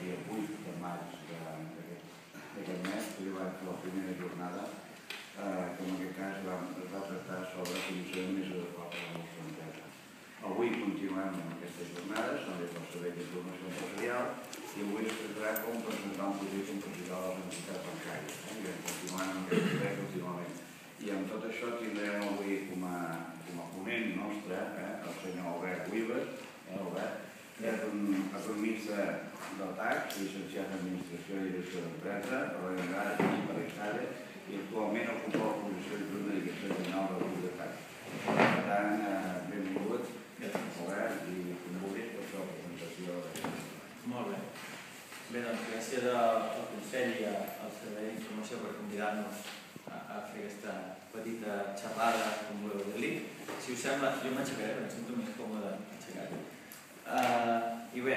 dia 8 de maig d'aquest mes, que va fer la primera jornada, que en aquest cas es va tractar sobre condicions més adequades a la nostra empresa. Avui continuem amb aquestes jornades, són des del Servei d'Informació Empresarial, i avui es tractarà com presentar un projecte empresarial a les entitats bancàries. I continuant amb aquest servei contínuament. I amb tot això tindrem avui com a ponent nostre el senyor Albert Wiebes, que és un economista del TAC, llicenciat en Administració i Direcció d'Empresa per la Universitat de l'Estada, i actualment ocupa la posició de Direcció General del grup de TAC. Per tant, benvingut, Albert, i com vulguis per fer la presentació d'aquest. Molt bé. Bé, doncs gràcies al Consell i al Servei d'Informació per convidar-nos a fer aquesta petita xerrada, com voleu dir-li. Si us sembla, jo m'aixecaré perquè em sento més còmode aixecat. I bé,